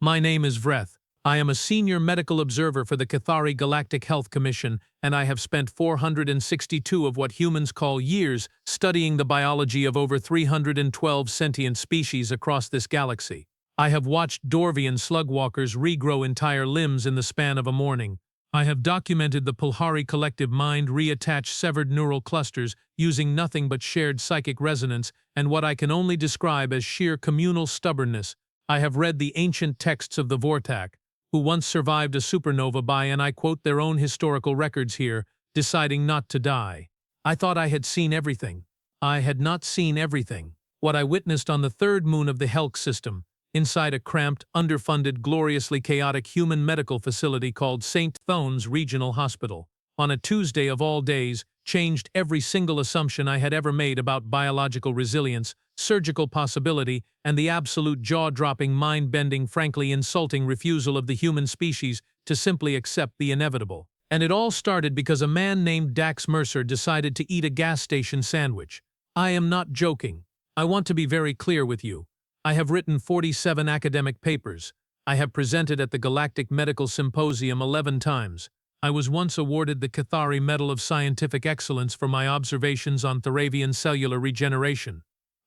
My name is Vreth. I am a senior medical observer for the Cathari Galactic Health Commission, and I have spent 462 of what humans call years studying the biology of over 312 sentient species across this galaxy. I have watched Dorvian slugwalkers regrow entire limbs in the span of a morning. I have documented the Pulhari collective mind reattach severed neural clusters using nothing but shared psychic resonance and what I can only describe as sheer communal stubbornness. I have read the ancient texts of the Vortak, who once survived a supernova by, and I quote, their own historical records here, deciding not to die. I thought I had seen everything. I had not seen everything. What I witnessed on the third moon of the Helk system, inside a cramped, underfunded, gloriously chaotic human medical facility called St. Thone's Regional Hospital, on a Tuesday of all days, changed every single assumption I had ever made about biological resilience, surgical possibility, and the absolute jaw-dropping, mind-bending, frankly insulting refusal of the human species to simply accept the inevitable. And it all started because a man named Dax Mercer decided to eat a gas station sandwich. I am not joking. I want to be very clear with you. I have written 47 academic papers. I have presented at the Galactic Medical Symposium 11 times. I was once awarded the Cathari Medal of Scientific Excellence for my observations on Theravian cellular regeneration.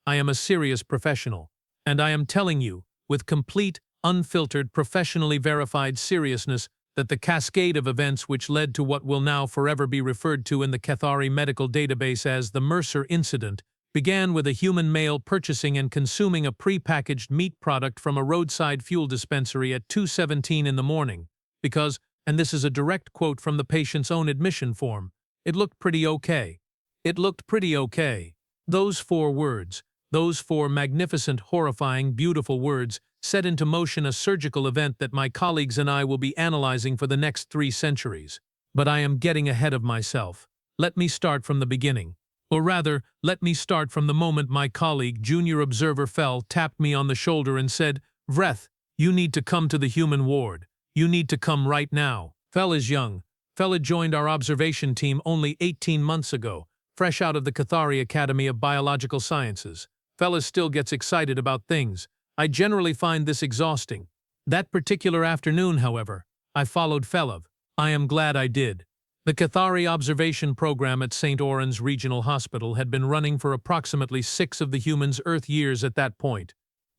I am a serious professional, and I am telling you, with complete, unfiltered, professionally verified seriousness, that the cascade of events which led to what will now forever be referred to in the Cathari medical database as the Mercer incident began with a human male purchasing and consuming a pre-packaged meat product from a roadside fuel dispensary at 2:17 in the morning, because, and this is a direct quote from the patient's own admission form, it looked pretty okay. It looked pretty okay. Those 4 words, those 4 magnificent, horrifying, beautiful words, set into motion a surgical event that my colleagues and I will be analyzing for the next 3 centuries. But I am getting ahead of myself. Let me start from the beginning. Or rather, let me start from the moment my colleague, junior observer Phell, tapped me on the shoulder and said, "Vreth, you need to come to the human ward. You need to come right now." Phell is young. Phell had joined our observation team only 18 months ago, fresh out of the Cathari Academy of Biological Sciences. Phell still gets excited about things. I generally find this exhausting. That particular afternoon, however, I followed Phell. I am glad I did. The Cathari observation program at St. Oren's Regional Hospital had been running for approximately 6 of the human's Earth years at that point.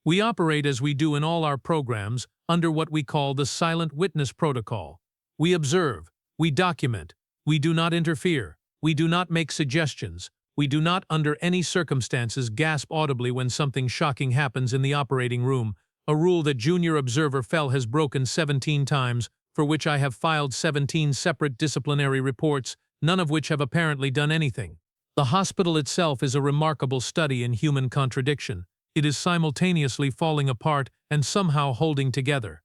We operate as we do in all our programs under what we call the Silent Witness Protocol. We observe, we document, we do not interfere, we do not make suggestions, we do not under any circumstances gasp audibly when something shocking happens in the operating room, a rule that junior observer Phell has broken 17 times, for which I have filed 17 separate disciplinary reports, none of which have apparently done anything. The hospital itself is a remarkable study in human contradiction. It is simultaneously falling apart and somehow holding together.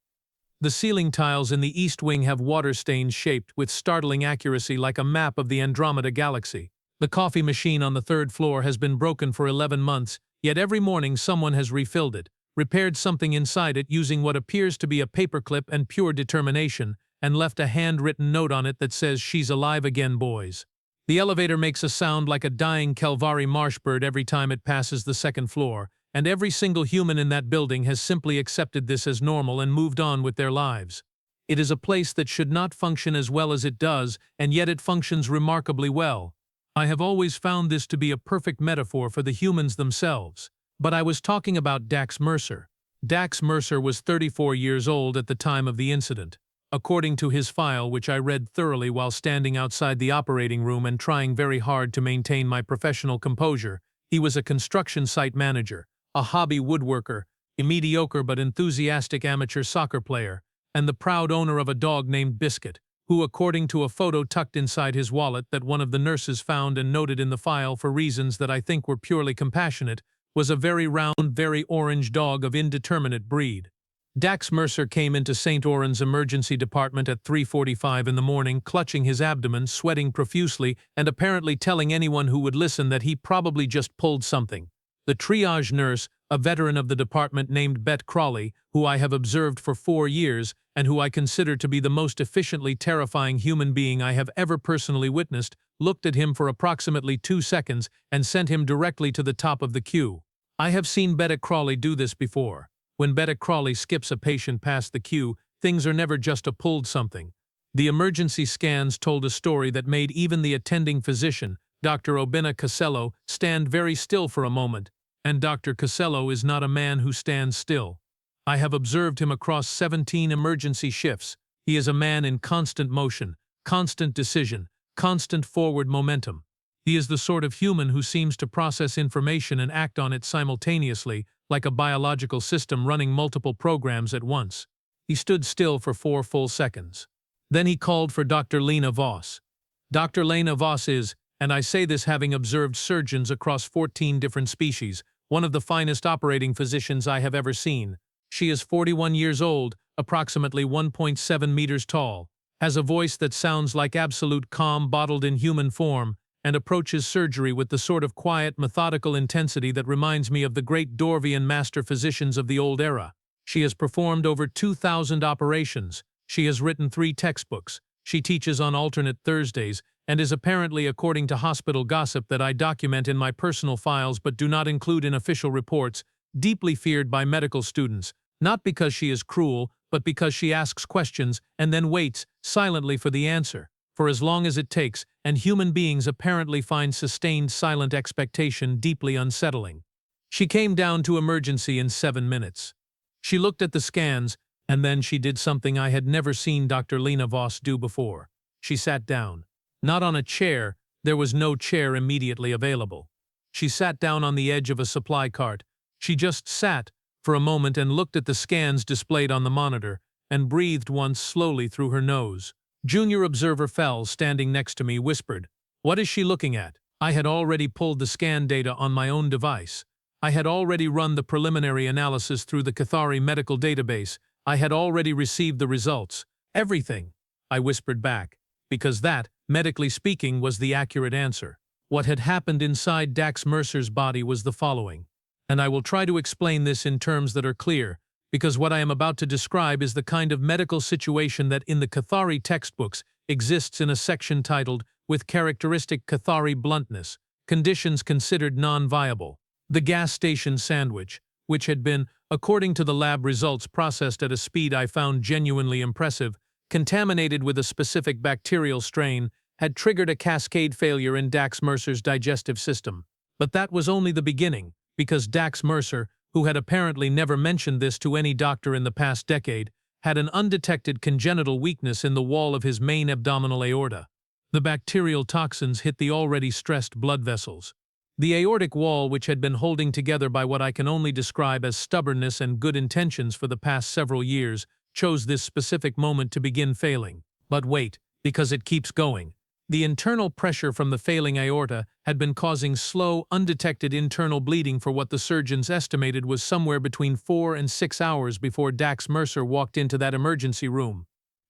The ceiling tiles in the east wing have water stains shaped with startling accuracy like a map of the Andromeda Galaxy. The coffee machine on the 3rd floor has been broken for 11 months, yet every morning someone has refilled it, repaired something inside it using what appears to be a paperclip and pure determination, and left a handwritten note on it that says, "She's alive again, boys." The elevator makes a sound like a dying Kelvari marsh bird every time it passes the 2nd floor, and every single human in that building has simply accepted this as normal and moved on with their lives. It is a place that should not function as well as it does, and yet it functions remarkably well. I have always found this to be a perfect metaphor for the humans themselves. But I was talking about Dax Mercer. Dax Mercer was 34 years old at the time of the incident. According to his file, which I read thoroughly while standing outside the operating room and trying very hard to maintain my professional composure, he was a construction site manager, a hobby woodworker, a mediocre but enthusiastic amateur soccer player, and the proud owner of a dog named Biscuit, who, according to a photo tucked inside his wallet that one of the nurses found and noted in the file for reasons that I think were purely compassionate, was a very round, very orange dog of indeterminate breed. Dax Mercer came into St. Oren's emergency department at 3:45 in the morning, clutching his abdomen, sweating profusely, and apparently telling anyone who would listen that he probably just pulled something. The triage nurse, a veteran of the department named Bette Crawley, who I have observed for 4 years, and who I consider to be the most efficiently terrifying human being I have ever personally witnessed, looked at him for approximately 2 seconds and sent him directly to the top of the queue. I have seen Bette Crawley do this before. When Bette Crawley skips a patient past the queue, things are never just a pulled something. The emergency scans told a story that made even the attending physician, Dr. Kaselo, stand very still for a moment, and Dr. Kaselo is not a man who stands still. I have observed him across 17 emergency shifts. He is a man in constant motion, constant decision, constant forward momentum. He is the sort of human who seems to process information and act on it simultaneously, like a biological system running multiple programs at once. He stood still for 4 full seconds. Then he called for Dr. Lena Voss. Dr. Lena Voss is, and I say this having observed surgeons across 14 different species, one of the finest operating physicians I have ever seen. She is 41 years old, approximately 1.7 meters tall, has a voice that sounds like absolute calm bottled in human form, and approaches surgery with the sort of quiet, methodical intensity that reminds me of the great Dorvian master physicians of the old era. She has performed over 2,000 operations. She has written 3 textbooks. She teaches on alternate Thursdays, and is apparently, according to hospital gossip that I document in my personal files but do not include in official reports, deeply feared by medical students, not because she is cruel, but because she asks questions and then waits silently for the answer, for as long as it takes, and human beings apparently find sustained silent expectation deeply unsettling. She came down to emergency in 7 minutes. She looked at the scans, and then she did something I had never seen Dr. Lena Voss do before. She sat down. Not on a chair, there was no chair immediately available. She sat down on the edge of a supply cart. She just sat for a moment and looked at the scans displayed on the monitor, and breathed once slowly through her nose. Junior observer Phell, standing next to me, whispered, "What is she looking at?" I had already pulled the scan data on my own device. I had already run the preliminary analysis through the Cathari medical database. I had already received the results. Everything, I whispered back, because that, medically speaking, was the accurate answer. What had happened inside Dax Mercer's body was the following. And I will try to explain this in terms that are clear, because what I am about to describe is the kind of medical situation that in the Cathari textbooks exists in a section titled, with characteristic Cathari bluntness, conditions considered non-viable. The gas station sandwich, which had been, according to the lab results, processed at a speed I found genuinely impressive, contaminated with a specific bacterial strain, had triggered a cascade failure in Dax Mercer's digestive system. But that was only the beginning, because Dax Mercer, who had apparently never mentioned this to any doctor in the past decade, had an undetected congenital weakness in the wall of his main abdominal aorta. The bacterial toxins hit the already stressed blood vessels. The aortic wall, which had been holding together by what I can only describe as stubbornness and good intentions for the past several years, chose this specific moment to begin failing. But wait, because it keeps going. The internal pressure from the failing aorta had been causing slow, undetected internal bleeding for what the surgeons estimated was somewhere between 4 and 6 hours before Dax Mercer walked into that emergency room.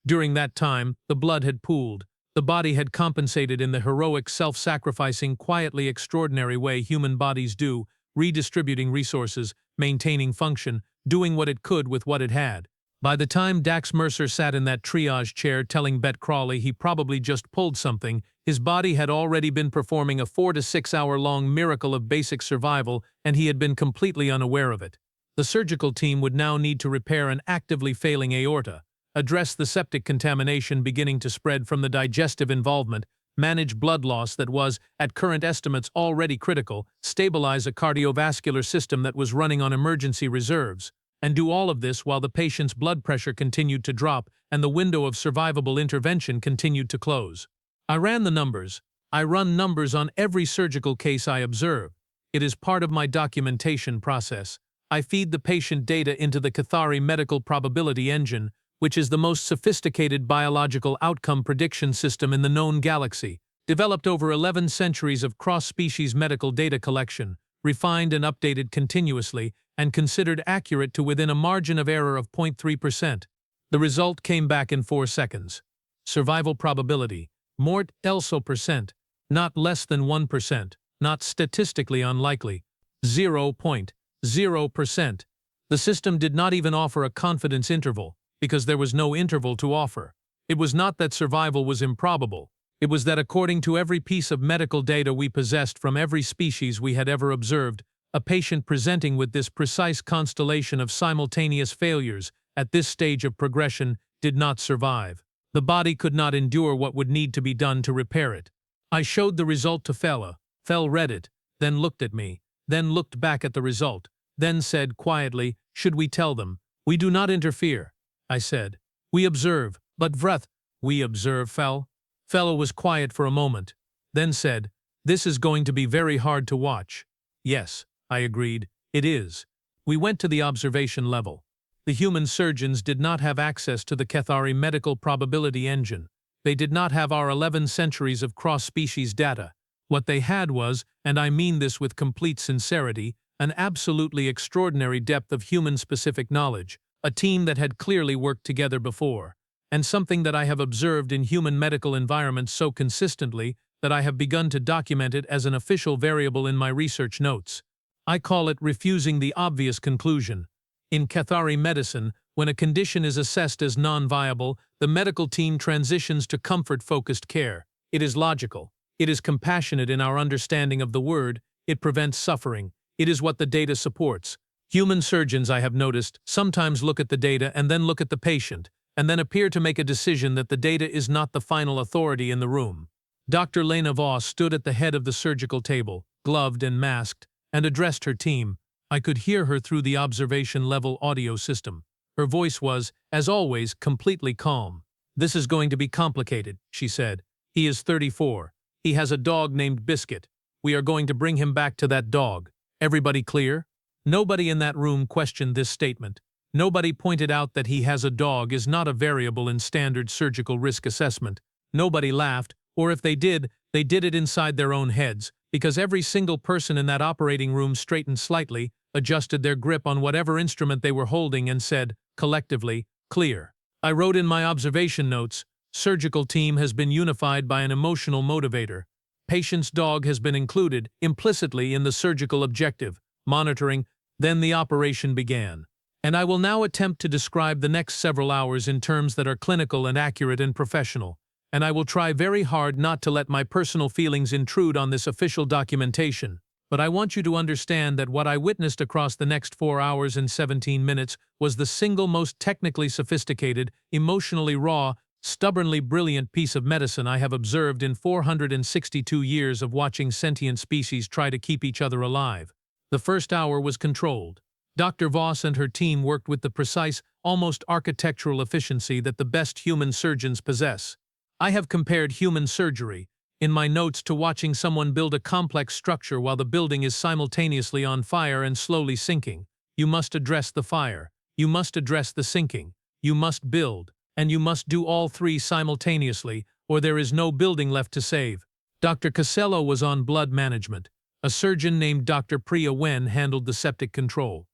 During that time, the blood had pooled. The body had compensated in the heroic, self-sacrificing, quietly extraordinary way human bodies do, redistributing resources, maintaining function, doing what it could with what it had. By the time Dax Mercer sat in that triage chair telling Bette Crawley he probably just pulled something, his body had already been performing a 4 to 6 hour long miracle of basic survival, and he had been completely unaware of it. The surgical team would now need to repair an actively failing aorta, address the septic contamination beginning to spread from the digestive involvement, manage blood loss that was, at current estimates, already critical, stabilize a cardiovascular system that was running on emergency reserves, and do all of this while the patient's blood pressure continued to drop and the window of survivable intervention continued to close. I ran the numbers. I run numbers on every surgical case I observe. It is part of my documentation process. I feed the patient data into the Cathari Medical Probability Engine, which is the most sophisticated biological outcome prediction system in the known galaxy, developed over 11 centuries of cross-species medical data collection, refined and updated continuously, and considered accurate to within a margin of error of 0.3%. The result came back in 4 seconds. Survival probability, mort also percent, not less than 1%, not statistically unlikely, 0.0%. The system did not even offer a confidence interval, because there was no interval to offer. It was not that survival was improbable. It was that according to every piece of medical data we possessed from every species we had ever observed, A patient presenting with this precise constellation of simultaneous failures at this stage of progression did not survive. The body could not endure what would need to be done to repair it. I showed the result to Phell. Phell read it, then looked at me, then looked back at the result, then said quietly, "Should we tell them?" "We do not interfere," I said. "We observe." "But Vreth—" "We observe, Phell." Phell was quiet for a moment, then said, "This is going to be very hard to watch." "Yes," I agreed, "it is." We went to the observation level. The human surgeons did not have access to the Cathari medical probability engine. They did not have our 11 centuries of cross-species data. What they had was, and I mean this with complete sincerity, an absolutely extraordinary depth of human-specific knowledge, a team that had clearly worked together before, and something that I have observed in human medical environments so consistently that I have begun to document it as an official variable in my research notes. I call it refusing the obvious conclusion. In Cathari medicine, when a condition is assessed as non-viable, the medical team transitions to comfort-focused care. It is logical. It is compassionate in our understanding of the word. It prevents suffering. It is what the data supports. Human surgeons, I have noticed, sometimes look at the data and then look at the patient, and then appear to make a decision that the data is not the final authority in the room. Dr. Lena Voss stood at the head of the surgical table, gloved and masked, and addressed her team. I could hear her through the observation-level audio system. Her voice was, as always, completely calm. "This is going to be complicated," she said. "He is 34. He has a dog named Biscuit. We are going to bring him back to that dog. Everybody clear?" Nobody in that room questioned this statement. Nobody pointed out that he has a dog is not a variable in standard surgical risk assessment. Nobody laughed, or if they did it inside their own heads, because every single person in that operating room straightened slightly, adjusted their grip on whatever instrument they were holding and said, collectively, "Clear." I wrote in my observation notes, "Surgical team has been unified by an emotional motivator. Patient's dog has been included, implicitly, in the surgical objective, monitoring." Then the operation began. And I will now attempt to describe the next several hours in terms that are clinical and accurate and professional. And I will try very hard not to let my personal feelings intrude on this official documentation. But I want you to understand that what I witnessed across the next 4 hours and 17 minutes was the single most technically sophisticated, emotionally raw, stubbornly brilliant piece of medicine I have observed in 462 years of watching sentient species try to keep each other alive. The first hour was controlled. Dr. Voss and her team worked with the precise, almost architectural efficiency that the best human surgeons possess. I have compared human surgery, in my notes, to watching someone build a complex structure while the building is simultaneously on fire and slowly sinking. You must address the fire. You must address the sinking. You must build. And you must do all three simultaneously, or there is no building left to save. Dr. Kaselo was on blood management. A surgeon named Dr. Priya Wen handled the septic control.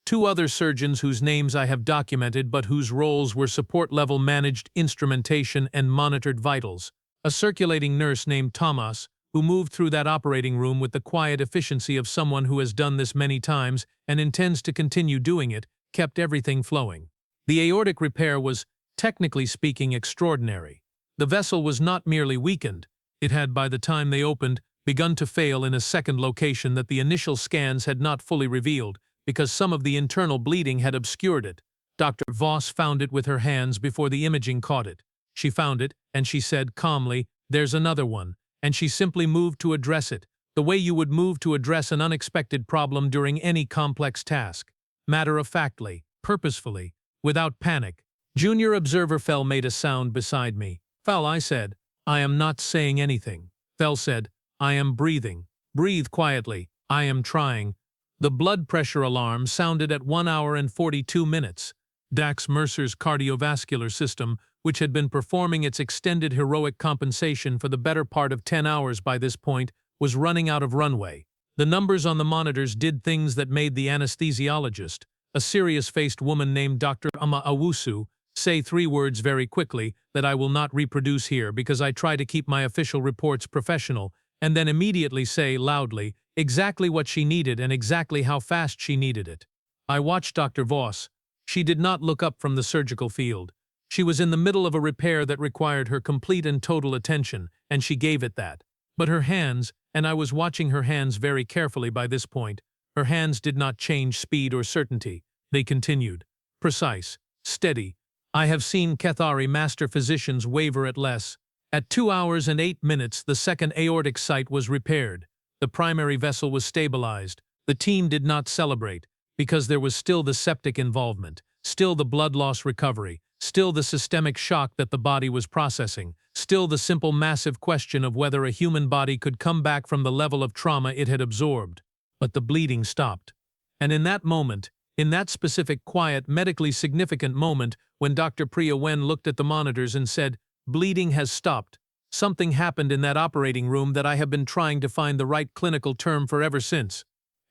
2 other surgeons whose names I have documented but whose roles were support-level managed instrumentation and monitored vitals. A circulating nurse named Thomas, who moved through that operating room with the quiet efficiency of someone who has done this many times and intends to continue doing it, kept everything flowing. The aortic repair was, technically speaking, extraordinary. The vessel was not merely weakened. It had, by the time they opened, begun to fail in a second location that the initial scans had not fully revealed, because some of the internal bleeding had obscured it. Dr. Voss found it with her hands before the imaging caught it. She found it, and she said calmly, "There's another one," and she simply moved to address it, the way you would move to address an unexpected problem during any complex task. Matter-of-factly, purposefully, without panic. Junior observer Phell made a sound beside me. "Phell," I said, "I am not saying anything." Phell said, "I am breathing. Breathe quietly. I am trying." The blood pressure alarm sounded at 1 hour and 42 minutes. Dax Mercer's cardiovascular system, which had been performing its extended heroic compensation for the better part of 10 hours by this point, was running out of runway. The numbers on the monitors did things that made the anesthesiologist, a serious-faced woman named Dr. Ama Awusu, say 3 words very quickly that I will not reproduce here because I try to keep my official reports professional, and then immediately say loudly exactly what she needed and exactly how fast she needed it. I watched Dr. Voss. She did not look up from the surgical field. She was in the middle of a repair that required her complete and total attention, and she gave it that. But her hands, and I was watching her hands very carefully by this point. Her hands did not change speed or certainty. They continued. Precise. Steady. I have seen Cathari master physicians waver at less. At 2 hours and 8 minutes, the second aortic site was repaired. The primary vessel was stabilized. The team did not celebrate, because there was still the septic involvement, still the blood loss recovery, still the systemic shock that the body was processing, still the simple massive question of whether a human body could come back from the level of trauma it had absorbed. But the bleeding stopped. And in that moment, in that specific quiet, medically significant moment, when Dr. Priya Wen looked at the monitors and said, "Bleeding has stopped," something happened in that operating room that I have been trying to find the right clinical term for ever since.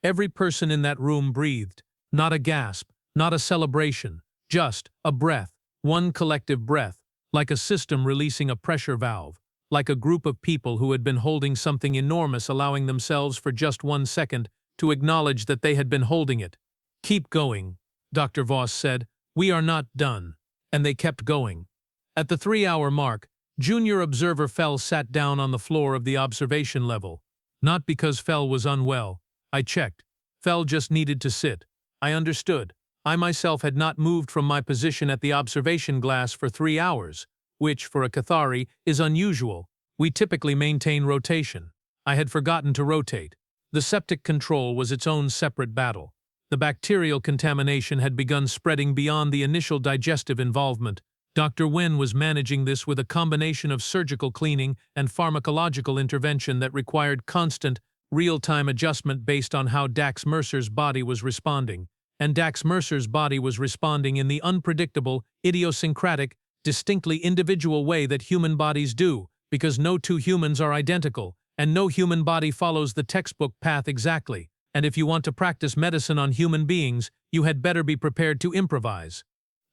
Every person in that room breathed. Not a gasp, not a celebration, just a breath, one collective breath, like a system releasing a pressure valve, like a group of people who had been holding something enormous allowing themselves for just 1 second to acknowledge that they had been holding it. "Keep going," Dr. Voss said. "We are not done." And they kept going. At the 3-hour mark, Junior Observer Phell sat down on the floor of the observation level. Not because Phell was unwell. I checked. Phell just needed to sit. I understood. I myself had not moved from my position at the observation glass for 3 hours, which, for a Cathari, is unusual. We typically maintain rotation. I had forgotten to rotate. The septic control was its own separate battle. The bacterial contamination had begun spreading beyond the initial digestive involvement. Dr. Wen was managing this with a combination of surgical cleaning and pharmacological intervention that required constant, real-time adjustment based on how Dax Mercer's body was responding. And Dax Mercer's body was responding in the unpredictable, idiosyncratic, distinctly individual way that human bodies do, because no two humans are identical, and no human body follows the textbook path exactly. And if you want to practice medicine on human beings, you had better be prepared to improvise.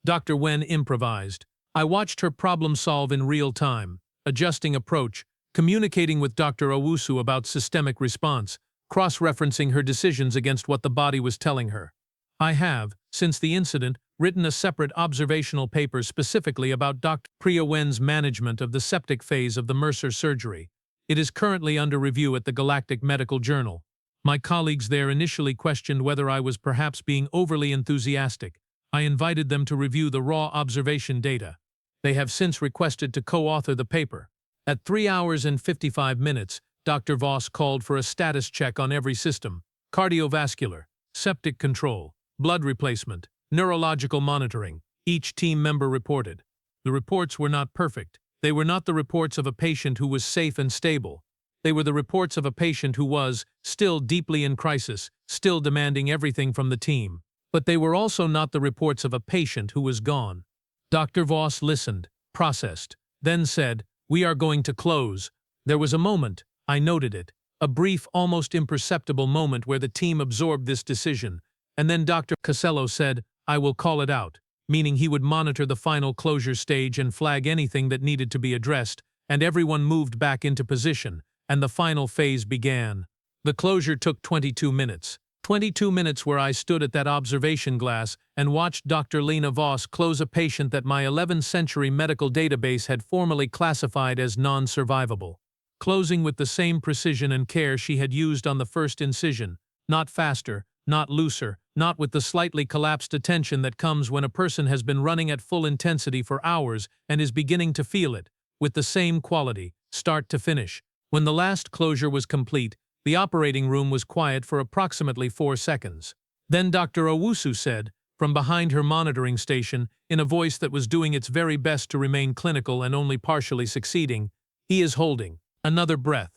Dr. Wen improvised. I watched her problem solve in real time, adjusting approach, communicating with Dr. Owusu about systemic response, cross-referencing her decisions against what the body was telling her. I have, since the incident, written a separate observational paper specifically about Dr. Priya Wen's management of the septic phase of the Mercer surgery. It is currently under review at the Galactic Medical Journal. My colleagues there initially questioned whether I was perhaps being overly enthusiastic. I invited them to review the raw observation data. They have since requested to co-author the paper. At 3 hours and 55 minutes, Dr. Voss called for a status check on every system: cardiovascular, septic control, blood replacement, neurological monitoring. Each team member reported. The reports were not perfect. They were not the reports of a patient who was safe and stable. They were the reports of a patient who was, still deeply in crisis, still demanding everything from the team. But they were also not the reports of a patient who was gone. Dr. Voss listened, processed, then said, "We are going to close." There was a moment, I noted it, a brief, almost imperceptible moment where the team absorbed this decision, and then Dr. Kaselo said, "I will call it out," meaning he would monitor the final closure stage and flag anything that needed to be addressed, and everyone moved back into position, and the final phase began. The closure took 22 minutes. 22 minutes where I stood at that observation glass and watched Dr. Lena Voss close a patient that my 11th century medical database had formally classified as non-survivable. Closing with the same precision and care she had used on the first incision, not faster, not looser, not with the slightly collapsed attention that comes when a person has been running at full intensity for hours and is beginning to feel it, with the same quality, start to finish. When the last closure was complete, the operating room was quiet for approximately 4 seconds. Then Dr. Owusu said, from behind her monitoring station, in a voice that was doing its very best to remain clinical and only partially succeeding, "He is holding." Another breath.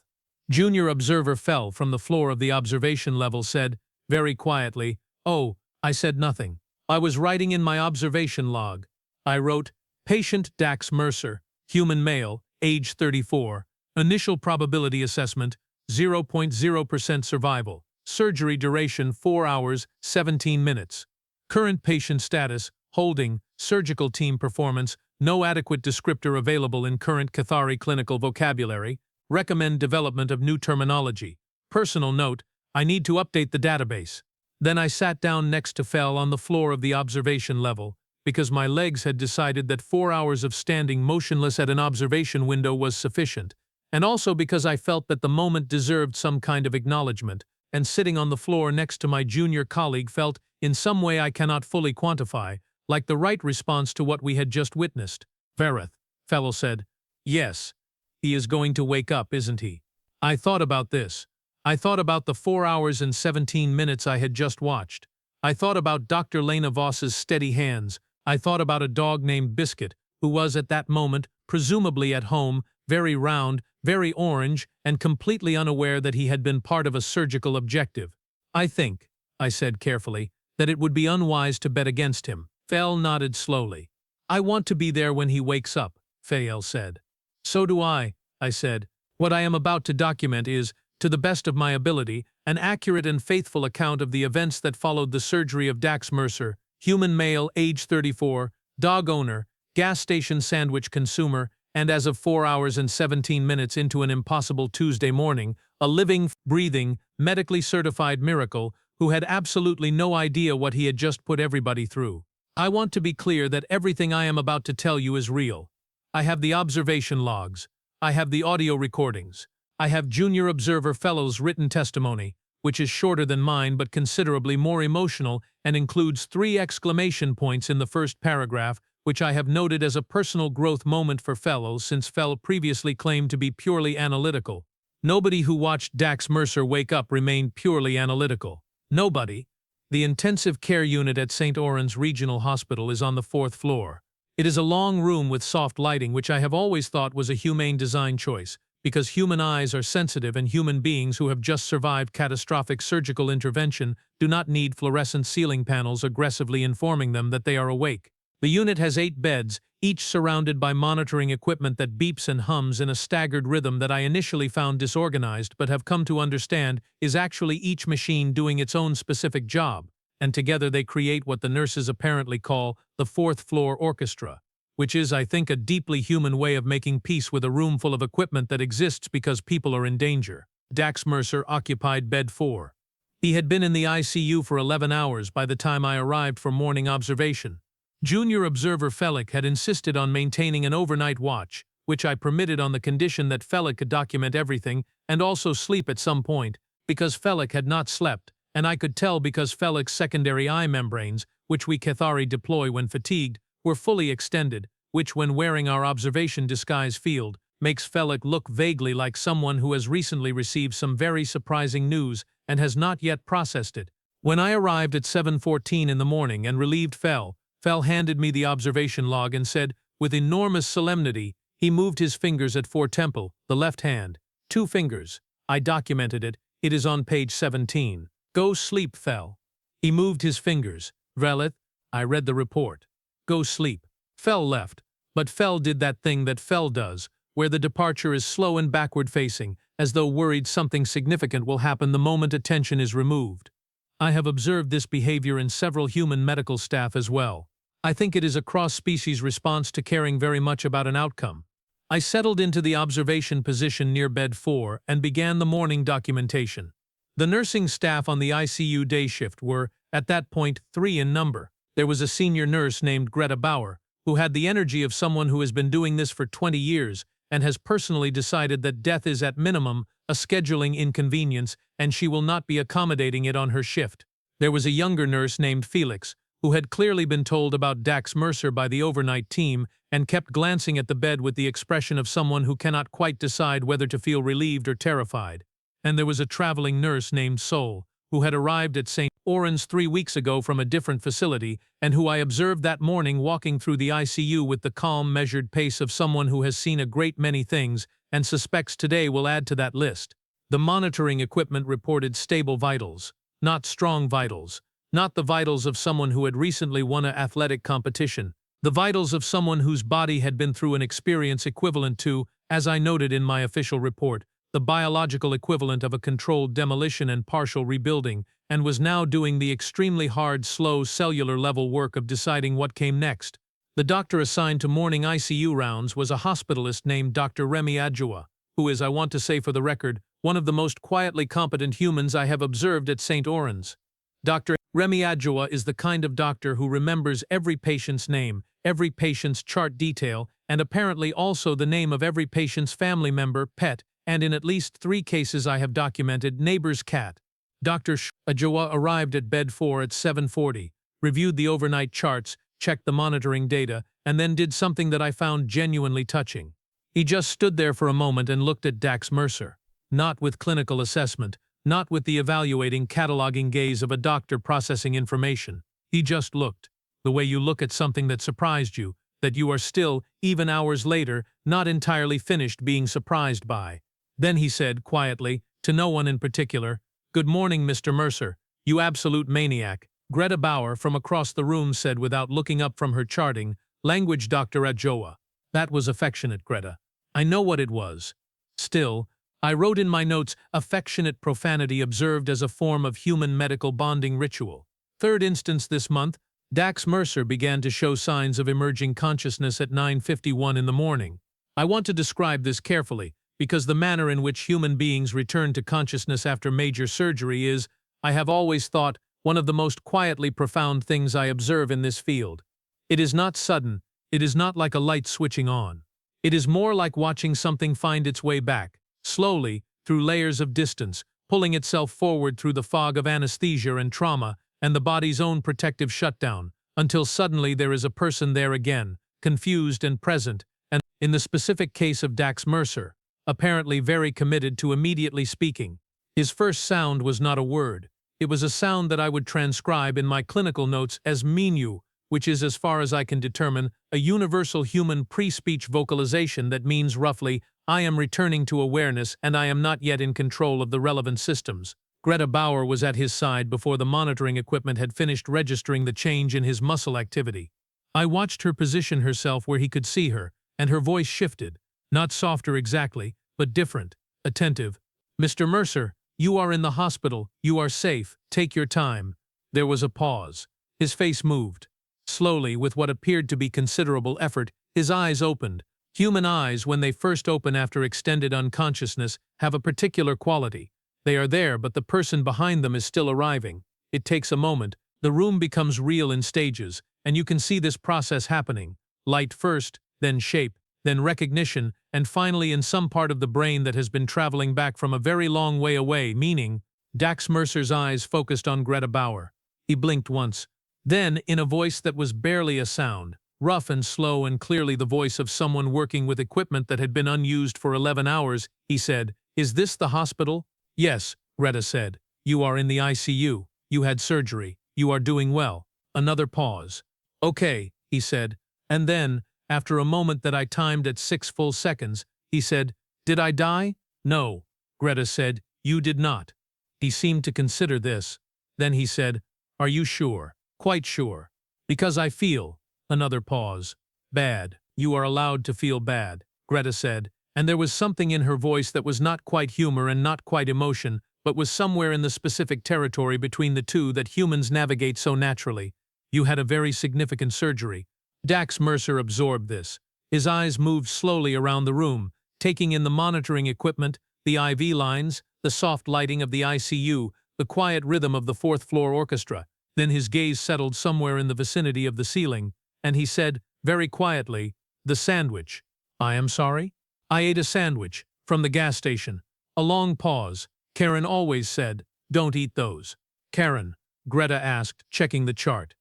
Junior Observer Phell from the floor of the observation level said, very quietly, "Oh," I said nothing. I was writing in my observation log. I wrote, "Patient Dax Mercer, human male, age 34, initial probability assessment, 0.0% survival, surgery duration 4 hours, 17 minutes. Current patient status, holding, surgical team performance, no adequate descriptor available in current Cathari clinical vocabulary, recommend development of new terminology. Personal note, I need to update the database." Then I sat down next to Phell on the floor of the observation level, because my legs had decided that 4 hours of standing motionless at an observation window was sufficient, and also because I felt that the moment deserved some kind of acknowledgement, and sitting on the floor next to my junior colleague felt, in some way I cannot fully quantify, like the right response to what we had just witnessed. "Vreth," Phell said. "Yes. He is going to wake up, isn't he?" I thought about this. I thought about the 4 hours and 17 minutes I had just watched. I thought about Dr. Lena Voss's steady hands. I thought about a dog named Biscuit, who was at that moment, presumably at home, very round, very orange, and completely unaware that he had been part of a surgical objective. "I think," I said carefully, "that it would be unwise to bet against him." Phell nodded slowly. "I want to be there when he wakes up," Phell said. "So do I said. "What I am about to document is, to the best of my ability, an accurate and faithful account of the events that followed the surgery of Dax Mercer, human male, age 34, dog owner, gas station sandwich consumer, and as of 4 hours and 17 minutes into an impossible Tuesday morning, a living, breathing, medically certified miracle who had absolutely no idea what he had just put everybody through. I want to be clear that everything I am about to tell you is real. I have the observation logs. I have the audio recordings. I have Junior Observer Fellow's written testimony, which is shorter than mine but considerably more emotional and includes 3 exclamation points in the first paragraph, which I have noted as a personal growth moment for Phell since Phell previously claimed to be purely analytical. Nobody who watched Dax Mercer wake up remained purely analytical. Nobody. The intensive care unit at St. Oren's Regional Hospital is on the 4th floor. It is a long room with soft lighting, which I have always thought was a humane design choice, because human eyes are sensitive and human beings who have just survived catastrophic surgical intervention do not need fluorescent ceiling panels aggressively informing them that they are awake. The unit has 8 beds, each surrounded by monitoring equipment that beeps and hums in a staggered rhythm that I initially found disorganized but have come to understand is actually each machine doing its own specific job, and together they create what the nurses apparently call the 4th floor orchestra, which is, I think, a deeply human way of making peace with a room full of equipment that exists because people are in danger. Dax Mercer occupied bed 4. He had been in the ICU for 11 hours by the time I arrived for morning observation. Junior Observer Phell had insisted on maintaining an overnight watch, which I permitted on the condition that Phell could document everything and also sleep at some point, because Phell had not slept, and I could tell because Phell's secondary eye membranes, which we Cathari deploy when fatigued, were fully extended, which when wearing our observation disguise field, makes Phell look vaguely like someone who has recently received some very surprising news and has not yet processed it. When I arrived at 7:14 in the morning and relieved Phell handed me the observation log and said, with enormous solemnity, he moved his fingers at foretemple, the left hand. 2 fingers. I documented it. It is on page 17. "Go sleep, Phell." He moved his fingers. "Vreth," I read the report. "Go sleep." Phell left, but Phell did that thing that Phell does, where the departure is slow and backward-facing, as though worried something significant will happen the moment attention is removed. I have observed this behavior in several human medical staff as well. I think it is a cross-species response to caring very much about an outcome. I settled into the observation position near bed 4 and began the morning documentation. The nursing staff on the ICU day shift were, at that point, 3 in number. There was a senior nurse named Greta Bauer, who had the energy of someone who has been doing this for 20 years and has personally decided that death is at minimum a scheduling inconvenience and she will not be accommodating it on her shift. There was a younger nurse named Felix, who had clearly been told about Dax Mercer by the overnight team and kept glancing at the bed with the expression of someone who cannot quite decide whether to feel relieved or terrified. And there was a traveling nurse named Sol, who had arrived at St. Oren's 3 weeks ago from a different facility and who I observed that morning walking through the ICU with the calm, measured pace of someone who has seen a great many things and suspects today will add to that list. The monitoring equipment reported stable vitals, not strong vitals, not the vitals of someone who had recently won an athletic competition, the vitals of someone whose body had been through an experience equivalent to, as I noted in my official report, the biological equivalent of a controlled demolition and partial rebuilding, and was now doing the extremely hard, slow, cellular-level work of deciding what came next. The doctor assigned to morning ICU rounds was a hospitalist named Dr. Remy Adjoa, who is, I want to say for the record, one of the most quietly competent humans I have observed at St. Oren's. Dr. Remy Adjoa is the kind of doctor who remembers every patient's name, every patient's chart detail, and apparently also the name of every patient's family member, pet, and in at least 3 cases I have documented, neighbor's cat. Dr. Ajoa arrived at bed 4 at 7:40, reviewed the overnight charts, checked the monitoring data, and then did something that I found genuinely touching. He just stood there for a moment and looked at Dax Mercer. Not with clinical assessment, not with the evaluating, cataloging gaze of a doctor processing information. He just looked. The way you look at something that surprised you, that you are still, even hours later, not entirely finished being surprised by. Then he said, quietly, to no one in particular, "Good morning, Mr. Mercer, you absolute maniac." Greta Bauer from across the room said without looking up from her charting, "Language, Dr. Ajoa." That was affectionate, Greta. I know what it was. Still, I wrote in my notes, affectionate profanity observed as a form of human medical bonding ritual. Third instance this month, Dax Mercer began to show signs of emerging consciousness at 9:51 in the morning. I want to describe this carefully, because the manner in which human beings return to consciousness after major surgery is, I have always thought, one of the most quietly profound things I observe in this field. It is not sudden, it is not like a light switching on. It is more like watching something find its way back, slowly, through layers of distance, pulling itself forward through the fog of anesthesia and trauma and the body's own protective shutdown, until suddenly there is a person there again, confused and present, and, in the specific case of Dax Mercer, apparently very committed to immediately speaking. His first sound was not a word. It was a sound that I would transcribe in my clinical notes as menu, which is, as far as I can determine, a universal human pre-speech vocalization that means roughly, I am returning to awareness and I am not yet in control of the relevant systems. Greta Bauer was at his side before the monitoring equipment had finished registering the change in his muscle activity. I watched her position herself where he could see her, and her voice shifted, not softer exactly, but different, attentive. "Mr. Mercer, you are in the hospital, you are safe, take your time." There was a pause. His face moved. Slowly, with what appeared to be considerable effort, his eyes opened. Human eyes, when they first open after extended unconsciousness, have a particular quality. They are there, but the person behind them is still arriving. It takes a moment. The room becomes real in stages, and you can see this process happening. Light first, then shape, then recognition, and finally in some part of the brain that has been traveling back from a very long way away, meaning, Dax Mercer's eyes focused on Greta Bauer. He blinked once. Then, in a voice that was barely a sound, rough and slow and clearly the voice of someone working with equipment that had been unused for 11 hours, he said, "Is this the hospital?" "Yes," Greta said. "You are in the ICU. You had surgery. You are doing well." Another pause. "Okay," he said. And then, after a moment that I timed at 6 full seconds, he said, "Did I die?" "No," Greta said. "You did not." He seemed to consider this. Then he said, "Are you sure?" "Quite sure. Because I feel." Another pause. "Bad." "You are allowed to feel bad," Greta said, and there was something in her voice that was not quite humor and not quite emotion, but was somewhere in the specific territory between the two that humans navigate so naturally. "You had a very significant surgery." Dax Mercer absorbed this. His eyes moved slowly around the room, taking in the monitoring equipment, the IV lines, the soft lighting of the ICU, the quiet rhythm of the fourth-floor orchestra. Then his gaze settled somewhere in the vicinity of the ceiling, and he said, very quietly, "The sandwich." "I am sorry?" "I ate a sandwich, from the gas station." A long pause. "Karen always said, don't eat those." "Karen?" Greta asked, checking the chart.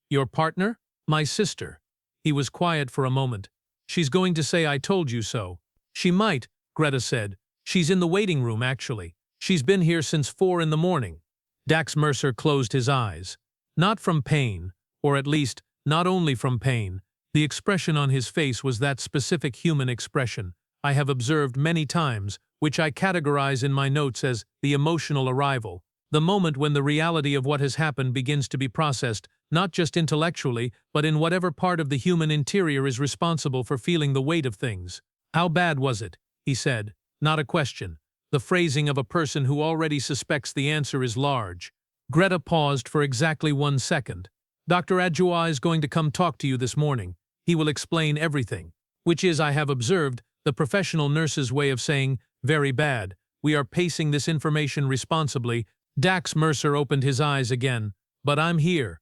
"Your partner?" "My sister." He was quiet for a moment. "She's going to say I told you so." "She might," Greta said. "She's in the waiting room, actually. She's been here since 4 in the morning." Dax Mercer closed his eyes. Not from pain, or at least, not only from pain. The expression on his face was that specific human expression I have observed many times, which I categorize in my notes as the emotional arrival, the moment when the reality of what has happened begins to be processed, not just intellectually, but in whatever part of the human interior is responsible for feeling the weight of things. "How bad was it?" he said. Not a question. The phrasing of a person who already suspects the answer is large. Greta paused for exactly 1 second. "Dr. Ajoa is going to come talk to you this morning. He will explain everything." Which is, I have observed, the professional nurse's way of saying, "Very bad. We are pacing this information responsibly." Dax Mercer opened his eyes again. "But I'm here."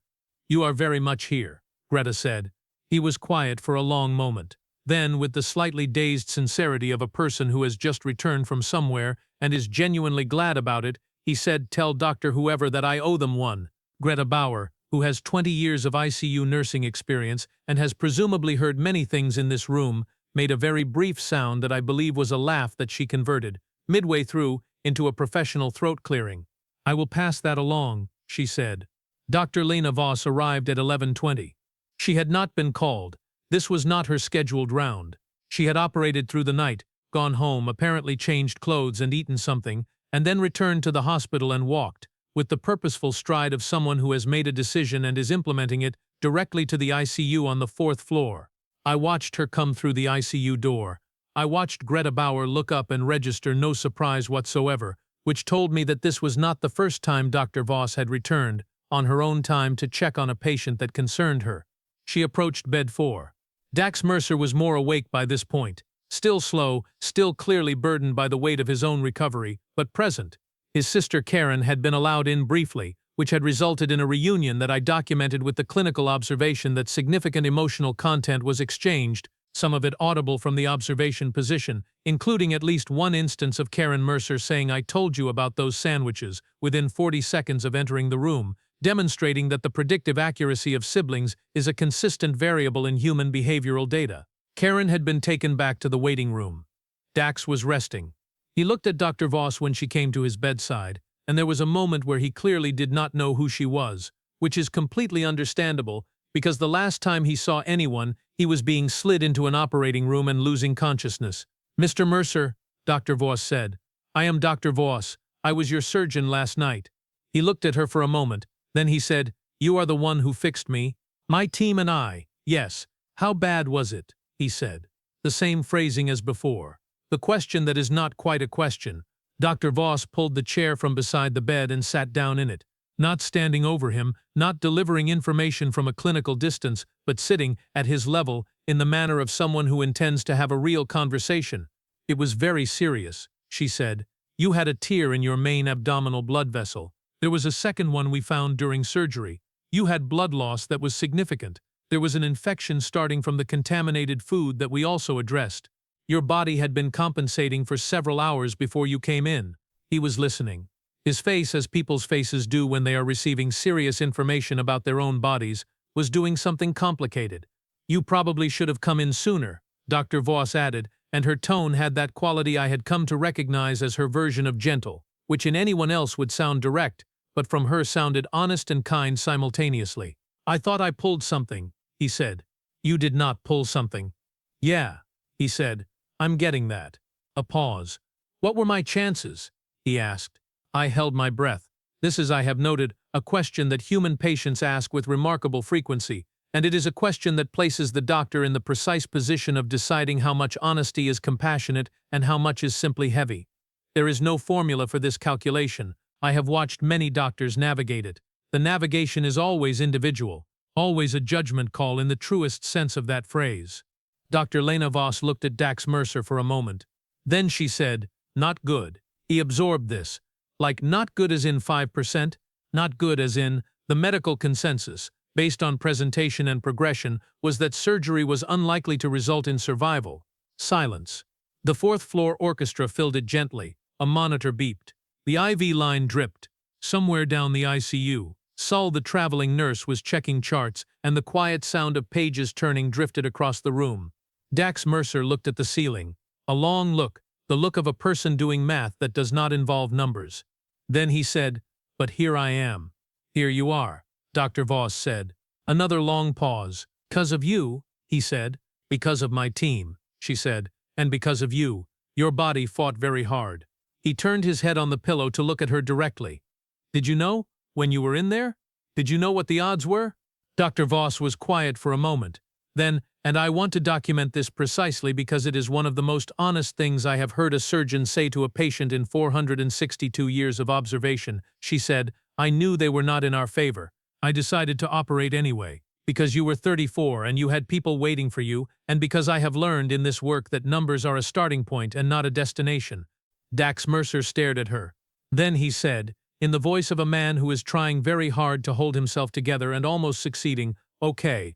"You are very much here," Greta said. He was quiet for a long moment. Then, with the slightly dazed sincerity of a person who has just returned from somewhere and is genuinely glad about it, he said, "Tell Dr. Whoever that I owe them one." Greta Bauer, who has 20 years of ICU nursing experience and has presumably heard many things in this room, made a very brief sound that I believe was a laugh that she converted, midway through, into a professional throat clearing. "I will pass that along," she said. Dr. Lena Voss arrived at 11:20. She had not been called. This was not her scheduled round. She had operated through the night, gone home, apparently changed clothes and eaten something, and then returned to the hospital and walked, with the purposeful stride of someone who has made a decision and is implementing it, directly to the ICU on the 4th floor. I watched her come through the ICU door. I watched Greta Bauer look up and register no surprise whatsoever, which told me that this was not the first time Dr. Voss had returned, on her own time, to check on a patient that concerned her. She approached bed 4. Dax Mercer was more awake by this point, still slow, still clearly burdened by the weight of his own recovery, but present. His sister Karen had been allowed in briefly, which had resulted in a reunion that I documented with the clinical observation that significant emotional content was exchanged, some of it audible from the observation position, including at least one instance of Karen Mercer saying, "I told you about those sandwiches," within 40 seconds of entering the room, demonstrating that the predictive accuracy of siblings is a consistent variable in human behavioral data. Karen had been taken back to the waiting room. Dax was resting. He looked at Dr. Voss when she came to his bedside, and there was a moment where he clearly did not know who she was, which is completely understandable, because the last time he saw anyone, he was being slid into an operating room and losing consciousness. "Mr. Mercer," Dr. Voss said. "I am Dr. Voss. I was your surgeon last night." He looked at her for a moment. Then he said, "You are the one who fixed me?" "My team and I, yes." "How bad was it?" he said. The same phrasing as before. The question that is not quite a question. Dr. Voss pulled the chair from beside the bed and sat down in it, not standing over him, not delivering information from a clinical distance, but sitting, at his level, in the manner of someone who intends to have a real conversation. "It was very serious," she said. "You had a tear in your main abdominal blood vessel. There was a second one we found during surgery. You had blood loss that was significant. There was an infection starting from the contaminated food that we also addressed. Your body had been compensating for several hours before you came in." He was listening. His face, as people's faces do when they are receiving serious information about their own bodies, was doing something complicated. "You probably should have come in sooner," Dr. Voss added, and her tone had that quality I had come to recognize as her version of gentle, which in anyone else would sound direct, but from her sounded honest and kind simultaneously. "I thought I pulled something," he said. "You did not pull something." "Yeah," he said. "I'm getting that." A pause. "What were my chances?" he asked. I held my breath. This is, I have noted, a question that human patients ask with remarkable frequency, and it is a question that places the doctor in the precise position of deciding how much honesty is compassionate and how much is simply heavy. There is no formula for this calculation. I have watched many doctors navigate it. The navigation is always individual, always a judgment call in the truest sense of that phrase. Dr. Lena Voss looked at Dax Mercer for a moment. Then she said, "Not good." He absorbed this. Like not good as in 5%, not good as in, the medical consensus, based on presentation and progression, was that surgery was unlikely to result in survival. Silence. The 4th floor orchestra filled it gently. A monitor beeped. The IV line dripped. Somewhere down the ICU, Saul the traveling nurse was checking charts, and the quiet sound of pages turning drifted across the room. Dax Mercer looked at the ceiling. A long look, the look of a person doing math that does not involve numbers. Then he said, "But here I am." "Here you are," Dr. Voss said. Another long pause. "'Cause of you," he said. "Because of my team," she said. "And because of you. Your body fought very hard." He turned his head on the pillow to look at her directly. "Did you know, when you were in there? Did you know what the odds were?" Dr. Voss was quiet for a moment. Then, "And I want to document this precisely because it is one of the most honest things I have heard a surgeon say to a patient in 462 years of observation," she said, "I knew they were not in our favor. I decided to operate anyway, because you were 34 and you had people waiting for you, and because I have learned in this work that numbers are a starting point and not a destination." Dax Mercer stared at her. Then he said, in the voice of a man who is trying very hard to hold himself together and almost succeeding, "Okay,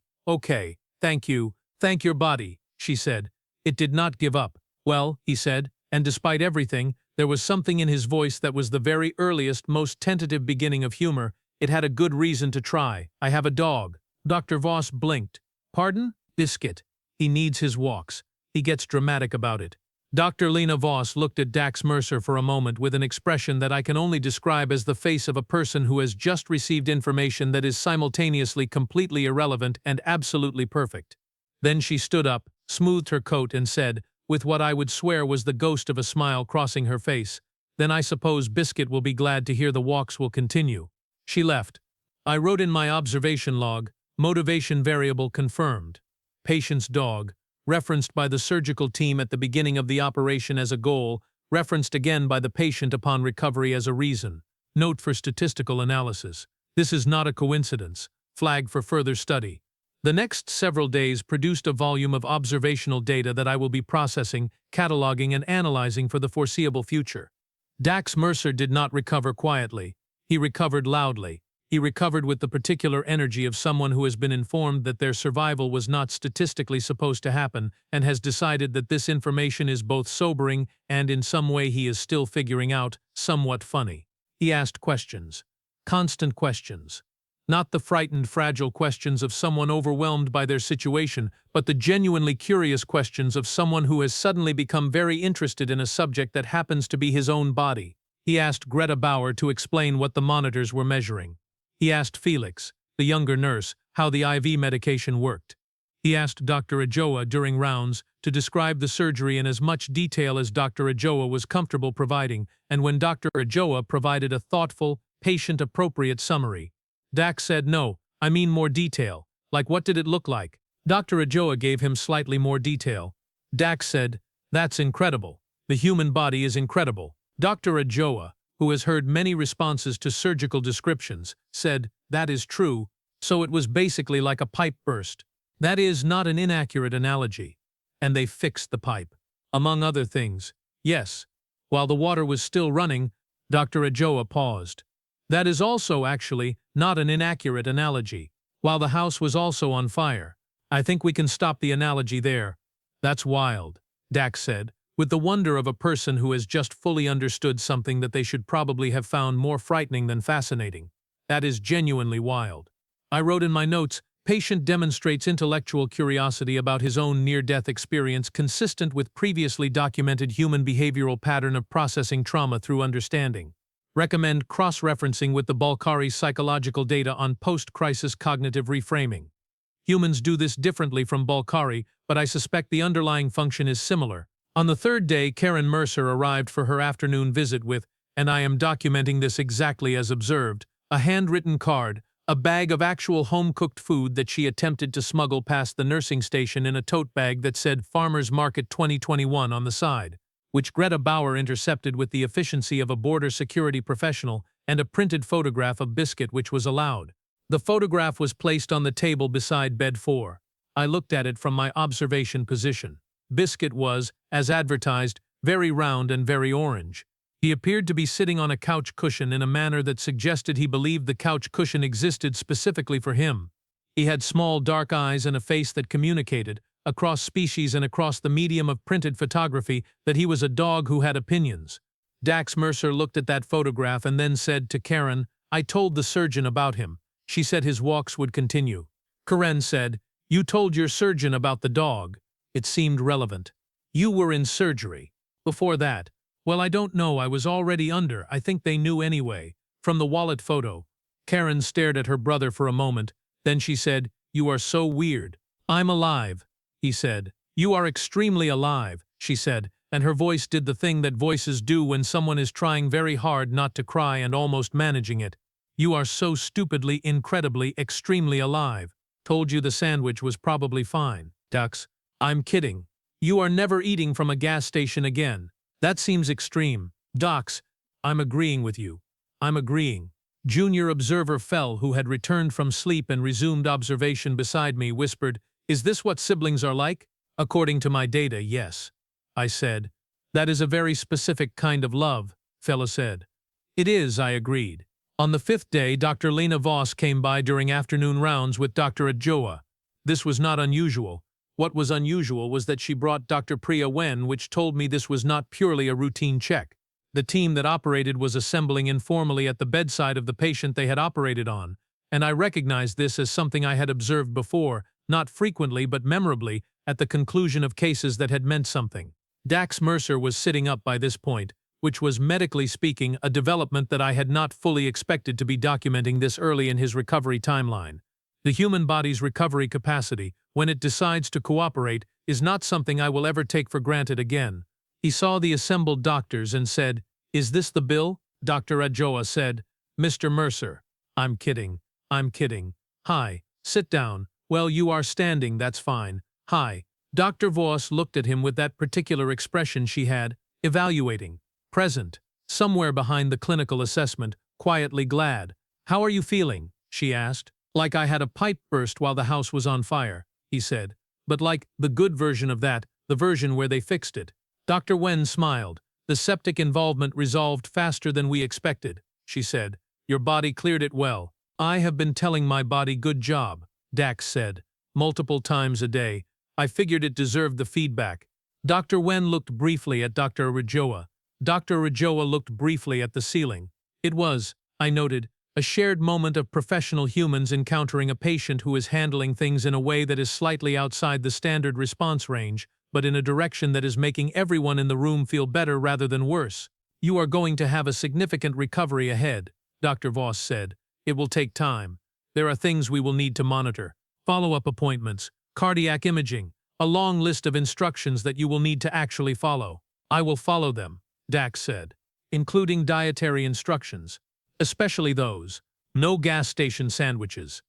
thank you, thank your body." she said. It did not give up. Well, he said, and despite everything, there was something in his voice that was the very earliest, most tentative beginning of humor. It had a good reason to try. I have a dog. Dr. Voss blinked. Pardon? Biscuit. He needs his walks. He gets dramatic about it. Dr. Lena Voss looked at Dax Mercer for a moment with an expression that I can only describe as the face of a person who has just received information that is simultaneously completely irrelevant and absolutely perfect. Then she stood up, smoothed her coat and said, with what I would swear was the ghost of a smile crossing her face, "Then I suppose Biscuit will be glad to hear the walks will continue." She left. I wrote in my observation log, "Motivation variable confirmed. Patient's dog," referenced by the surgical team at the beginning of the operation as a goal, referenced again by the patient upon recovery as a reason. Note for statistical analysis. This is not a coincidence. Flag for further study. The next several days produced a volume of observational data that I will be processing, cataloging, and analyzing for the foreseeable future. Dax Mercer did not recover quietly. He recovered loudly. He recovered with the particular energy of someone who has been informed that their survival was not statistically supposed to happen and has decided that this information is both sobering and in some way he is still figuring out, somewhat funny. He asked questions. Constant questions. Not the frightened, fragile questions of someone overwhelmed by their situation, but the genuinely curious questions of someone who has suddenly become very interested in a subject that happens to be his own body. He asked Greta Bauer to explain what the monitors were measuring. He asked Felix, the younger nurse, how the IV medication worked. He asked Dr. Ajoa during rounds to describe the surgery in as much detail as Dr. Ajoa was comfortable providing, and when Dr. Ajoa provided a thoughtful, patient-appropriate summary, Dax said, "No, I mean more detail. Like what did it look like?" Dr. Ajoa gave him slightly more detail. Dax said, "That's incredible. The human body is incredible." Dr. Ajoa, who has heard many responses to surgical descriptions, said, "That is true, so it was basically like a pipe burst." That is not an inaccurate analogy. And they fixed the pipe. Among other things, yes. While the water was still running, Dr. Ajoa paused. That is also, actually, not an inaccurate analogy. While the house was also on fire. I think we can stop the analogy there. That's wild, Dax said, with the wonder of a person who has just fully understood something that they should probably have found more frightening than fascinating. That is genuinely wild. I wrote in my notes, patient demonstrates intellectual curiosity about his own near-death experience consistent with previously documented human behavioral pattern of processing trauma through understanding. Recommend cross-referencing with the Balkari's psychological data on post-crisis cognitive reframing. Humans do this differently from Balkari, but I suspect the underlying function is similar. On the third day, Karen Mercer arrived for her afternoon visit with, and I am documenting this exactly as observed, a handwritten card, a bag of actual home-cooked food that she attempted to smuggle past the nursing station in a tote bag that said Farmers Market 2021 on the side, which Greta Bauer intercepted with the efficiency of a border security professional, and a printed photograph of Biscuit which was allowed. The photograph was placed on the table beside bed 4. I looked at it from my observation position. Biscuit was, as advertised, very round and very orange. He appeared to be sitting on a couch cushion in a manner that suggested he believed the couch cushion existed specifically for him. He had small dark eyes and a face that communicated, across species and across the medium of printed photography, that he was a dog who had opinions. Dax Mercer looked at that photograph and then said to Karen, "I told the surgeon about him. She said his walks would continue." Karen said, "You told your surgeon about the dog." It seemed relevant. "You were in surgery. Before that." "Well, I don't know, I was already under, I think they knew anyway." From the wallet photo. Karen stared at her brother for a moment, then she said, "You are so weird." "I'm alive," he said. "You are extremely alive," she said, and her voice did the thing that voices do when someone is trying very hard not to cry and almost managing it. "You are so stupidly, incredibly, extremely alive. Told you the sandwich was probably fine, Dax. I'm kidding. You are never eating from a gas station again. That seems extreme. Dax, I'm agreeing with you. I'm agreeing." Junior observer Phell, who had returned from sleep and resumed observation beside me, whispered, "Is this what siblings are like?" "According to my data, yes," I said. "That is a very specific kind of love," Phell said. "It is," I agreed. On the 5th day, Dr. Lena Voss came by during afternoon rounds with Dr. Ajoa. This was not unusual. What was unusual was that she brought Dr. Priya Wen, which told me this was not purely a routine check. The team that operated was assembling informally at the bedside of the patient they had operated on, and I recognized this as something I had observed before, not frequently but memorably, at the conclusion of cases that had meant something. Dax Mercer was sitting up by this point, which was, medically speaking, a development that I had not fully expected to be documenting this early in his recovery timeline. The human body's recovery capacity, when it decides to cooperate, is not something I will ever take for granted again. He saw the assembled doctors and said, "Is this the bill?" Dr. Adjoa said, "Mr. Mercer." "I'm kidding. I'm kidding. Hi. Sit down." "Well, you are standing, that's fine. Hi." Dr. Voss looked at him with that particular expression she had, evaluating, present, somewhere behind the clinical assessment, quietly glad. "How are you feeling?" she asked. "Like I had a pipe burst while the house was on fire," he said. "But like the good version of that, the version where they fixed it." Dr. Wen smiled. "The septic involvement resolved faster than we expected," she said. "Your body cleared it well." "I have been telling my body good job," Dax said, "multiple times a day. I figured it deserved the feedback." Dr. Wen looked briefly at Dr. Rajoa. Dr. Rajoa looked briefly at the ceiling. It was, I noted, a shared moment of professional humans encountering a patient who is handling things in a way that is slightly outside the standard response range, but in a direction that is making everyone in the room feel better rather than worse. "You are going to have a significant recovery ahead," Dr. Voss said. "It will take time. There are things we will need to monitor. Follow-up appointments, cardiac imaging, a long list of instructions that you will need to actually follow." "I will follow them," Dax said, "including dietary instructions. Especially those. No gas station sandwiches.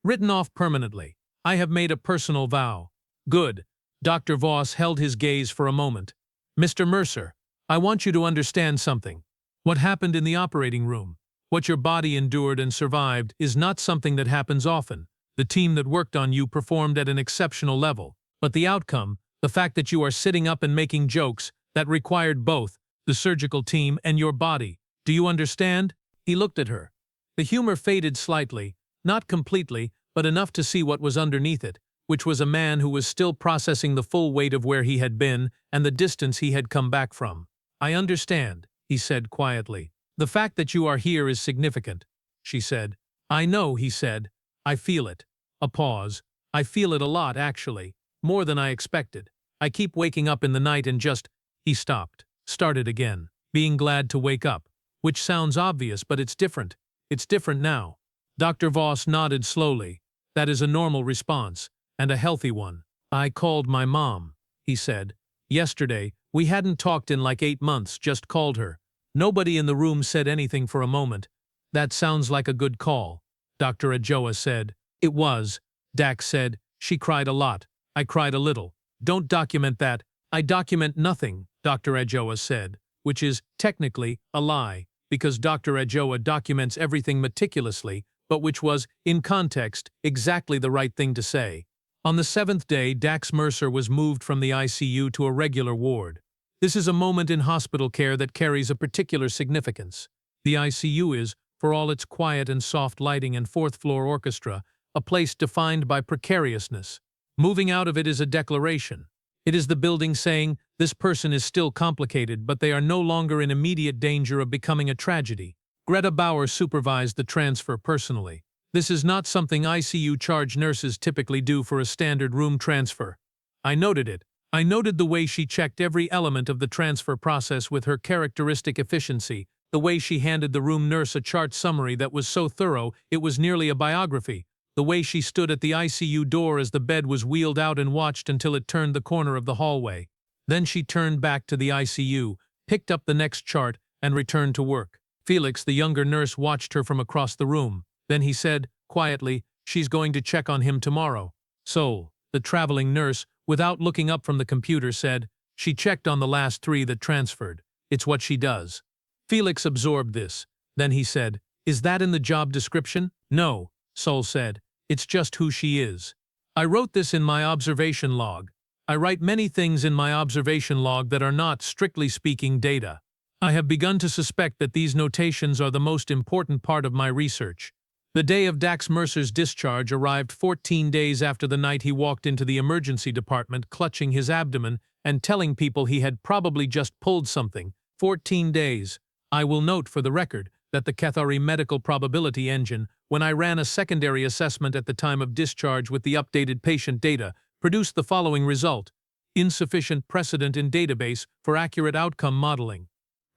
Written off permanently. I have made a personal vow." "Good." Dr. Voss held his gaze for a moment. "Mr. Mercer, I want you to understand something. What happened in the operating room, what your body endured and survived, is not something that happens often. The team that worked on you performed at an exceptional level. But the outcome, the fact that you are sitting up and making jokes, that required both the surgical team and your body. Do you understand?" He looked at her. The humor faded slightly, not completely, but enough to see what was underneath it, which was a man who was still processing the full weight of where he had been and the distance he had come back from. "I understand," he said quietly. "The fact that you are here is significant," she said. "I know," he said. "I feel it." A pause. "I feel it a lot, actually. More than I expected. I keep waking up in the night and just—" He stopped, started again, "being glad to wake up. Which sounds obvious, but it's different. It's different now." Dr. Voss nodded slowly. "That is a normal response, and a healthy one." "I called my mom," he said. "Yesterday. We hadn't talked in like 8 months, just called her. Nobody in the room said anything for a moment." "That sounds like a good call," Dr. Adjoa said. "It was," Dax said. "She cried a lot. I cried a little." "Don't document that." "I document nothing," Dr. Adjoa said, which is, technically, a lie, because Dr. Adjoa documents everything meticulously, but which was, in context, exactly the right thing to say. On the 7th day, Dax Mercer was moved from the ICU to a regular ward. This is a moment in hospital care that carries a particular significance. The ICU is, for all its quiet and soft lighting and fourth-floor orchestra, a place defined by precariousness. Moving out of it is a declaration. It is the building saying, this person is still complicated, but they are no longer in immediate danger of becoming a tragedy. Greta Bauer supervised the transfer personally. This is not something ICU charge nurses typically do for a standard room transfer. I noted it. I noted the way she checked every element of the transfer process with her characteristic efficiency, the way she handed the room nurse a chart summary that was so thorough it was nearly a biography, the way she stood at the ICU door as the bed was wheeled out and watched until it turned the corner of the hallway. Then she turned back to the ICU, picked up the next chart, and returned to work. Felix, the younger nurse, watched her from across the room. Then he said, quietly, "She's going to check on him tomorrow." Sol, the traveling nurse, without looking up from the computer, said, "She checked on the last 3 that transferred. It's what she does." Felix absorbed this. Then he said, "Is that in the job description?" "No," Sol said. "It's just who she is. I wrote this in my observation log. I write many things in my observation log that are not, strictly speaking, data. I have begun to suspect that these notations are the most important part of my research. The day of Dax Mercer's discharge arrived 14 days after the night he walked into the emergency department clutching his abdomen and telling people he had probably just pulled something. 14 days. I will note for the record that the Cathari Medical Probability Engine, when I ran a secondary assessment at the time of discharge with the updated patient data, produced the following result: insufficient precedent in database for accurate outcome modeling.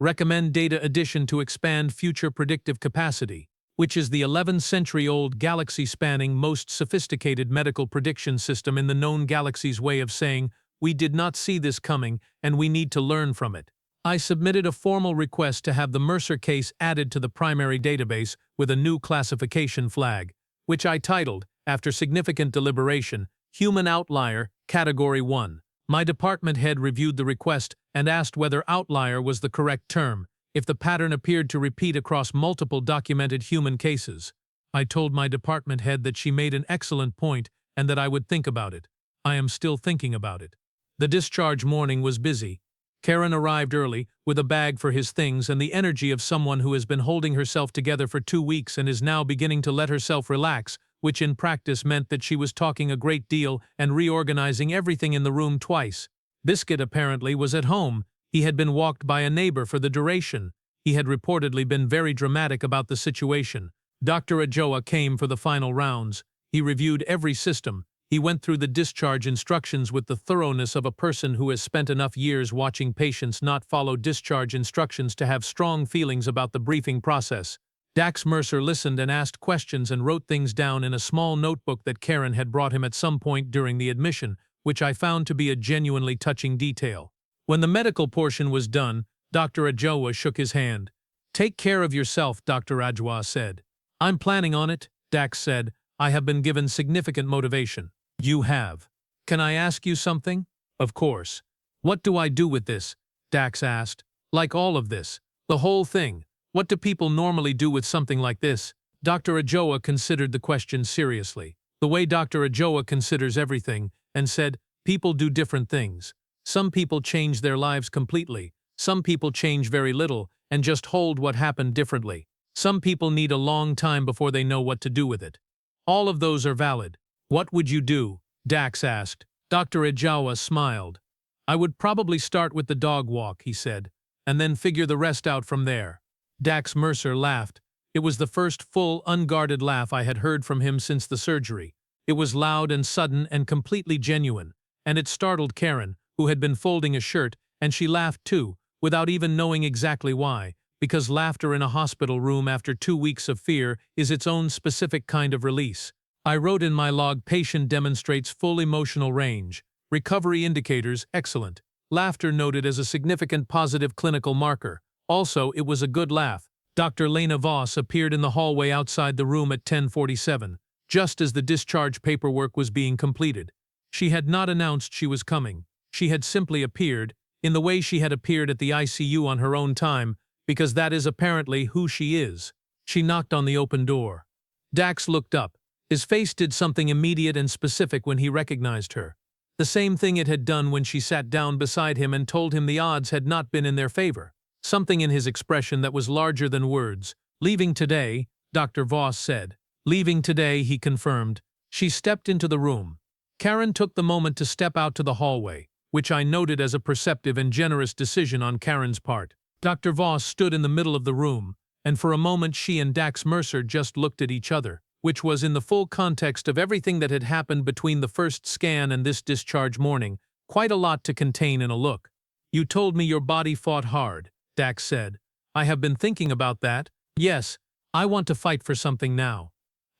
Recommend data addition to expand future predictive capacity, which is the 11th-century-old galaxy-spanning most sophisticated medical prediction system in the known galaxy's way of saying, we did not see this coming and we need to learn from it. I submitted a formal request to have the Mercer case added to the primary database with a new classification flag, which I titled, after significant deliberation, Human Outlier, Category 1. My department head reviewed the request and asked whether outlier was the correct term, if the pattern appeared to repeat across multiple documented human cases. I told my department head that she made an excellent point and that I would think about it. I am still thinking about it. The discharge morning was busy. Karen arrived early, with a bag for his things and the energy of someone who has been holding herself together for 2 weeks and is now beginning to let herself relax, which in practice meant that she was talking a great deal and reorganizing everything in the room twice. Biscuit apparently was at home. He had been walked by a neighbor for the duration. He had reportedly been very dramatic about the situation. Dr. Ajoa came for the final rounds. He reviewed every system. He went through the discharge instructions with the thoroughness of a person who has spent enough years watching patients not follow discharge instructions to have strong feelings about the briefing process. Dax Mercer listened and asked questions and wrote things down in a small notebook that Karen had brought him at some point during the admission, which I found to be a genuinely touching detail. When the medical portion was done, Dr. Ajoa shook his hand. "Take care of yourself," Dr. Ajoa said. "I'm planning on it," Dax said. "I have been given significant motivation." "You have. Can I ask you something?" "Of course." "What do I do with this?" Dax asked. "Like all of this. The whole thing. What do people normally do with something like this?" Dr. Ajoa considered the question seriously, the way Dr. Ajoa considers everything, and said, "People do different things. Some people change their lives completely. Some people change very little and just hold what happened differently. Some people need a long time before they know what to do with it. All of those are valid." "What would you do?" Dax asked. Dr. Ajoa smiled. "I would probably start with the dog walk," he said, "and then figure the rest out from there." Dax Mercer laughed. It was the first full, unguarded laugh I had heard from him since the surgery. It was loud and sudden and completely genuine, and it startled Karen, who had been folding a shirt, and she laughed too, without even knowing exactly why, because laughter in a hospital room after 2 weeks of fear is its own specific kind of release. I wrote in my log, "Patient demonstrates full emotional range. Recovery indicators, excellent. Laughter noted as a significant positive clinical marker. Also, it was a good laugh." Dr. Lena Voss appeared in the hallway outside the room at 10:47, just as the discharge paperwork was being completed. She had not announced she was coming. She had simply appeared, in the way she had appeared at the ICU on her own time, because that is apparently who she is. She knocked on the open door. Dax looked up. His face did something immediate and specific when he recognized her. The same thing it had done when she sat down beside him and told him the odds had not been in their favor. Something in his expression that was larger than words. "Leaving today," Dr. Voss said. "Leaving today," he confirmed. She stepped into the room. Karen took the moment to step out to the hallway, which I noted as a perceptive and generous decision on Karen's part. Dr. Voss stood in the middle of the room, and for a moment she and Dax Mercer just looked at each other, which was in the full context of everything that had happened between the first scan and this discharge morning, quite a lot to contain in a look. "You told me your body fought hard," Dax said. "I have been thinking about that. Yes, I want to fight for something now.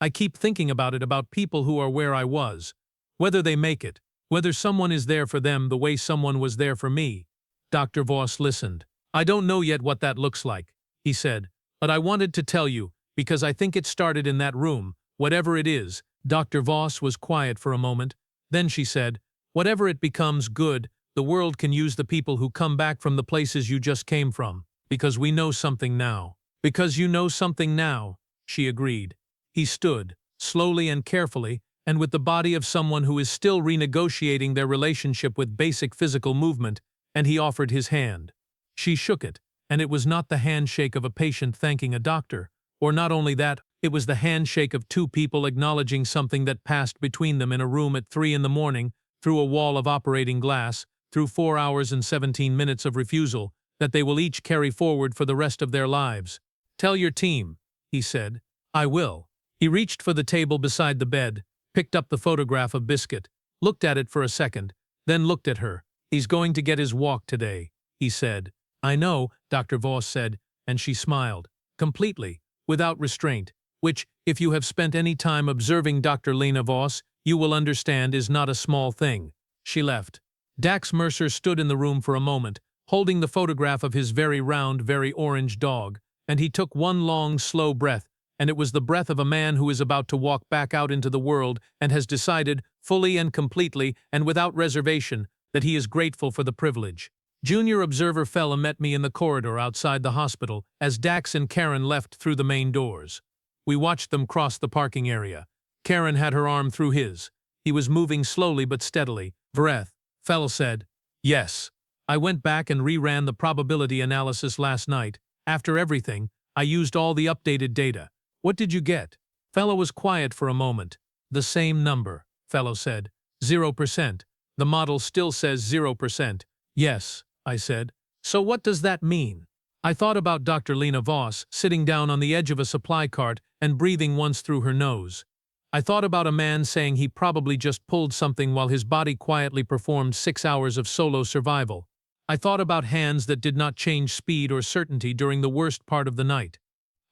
I keep thinking about it, about people who are where I was. Whether they make it, whether someone is there for them the way someone was there for me." Dr. Voss listened. "I don't know yet what that looks like," he said, "but I wanted to tell you, because I think it started in that room, whatever it is." Dr. Voss was quiet for a moment. Then she said, "Whatever it becomes, good, the world can use the people who come back from the places you just came from, because we know something now." "Because you know something now," she agreed. He stood, slowly and carefully, and with the body of someone who is still renegotiating their relationship with basic physical movement, and he offered his hand. She shook it, and it was not the handshake of a patient thanking a doctor, or not only that, It was the handshake of two people acknowledging something that passed between them in a room at 3 in the morning, through a wall of operating glass, through 4 hours and 17 minutes of refusal, that they will each carry forward for the rest of their lives. "Tell your team," he said. "I will." He reached for the table beside the bed, picked up the photograph of Biscuit, looked at it for a second, then looked at her. "He's going to get his walk today," he said. "I know," Dr. Voss said, and she smiled. Completely, without restraint, which, if you have spent any time observing Dr. Lena Voss, you will understand is not a small thing. She left. Dax Mercer stood in the room for a moment, holding the photograph of his very round, very orange dog, and he took one long, slow breath, and it was the breath of a man who is about to walk back out into the world and has decided, fully and completely and without reservation, that he is grateful for the privilege. Junior observer Phell met me in the corridor outside the hospital as Dax and Karen left through the main doors. We watched them cross the parking area. Karen had her arm through his. He was moving slowly but steadily. "Vreth," Phell said. "Yes. I went back and reran the probability analysis last night. After everything, I used all the updated data. What did you get?" Phell was quiet for a moment. "The same number," Phell said. 0%. The model still says 0%. "Yes," I said. "So what does that mean?" I thought about Dr. Lena Voss sitting down on the edge of a supply cart and breathing once through her nose. I thought about a man saying he probably just pulled something while his body quietly performed 6 hours of solo survival. I thought about hands that did not change speed or certainty during the worst part of the night.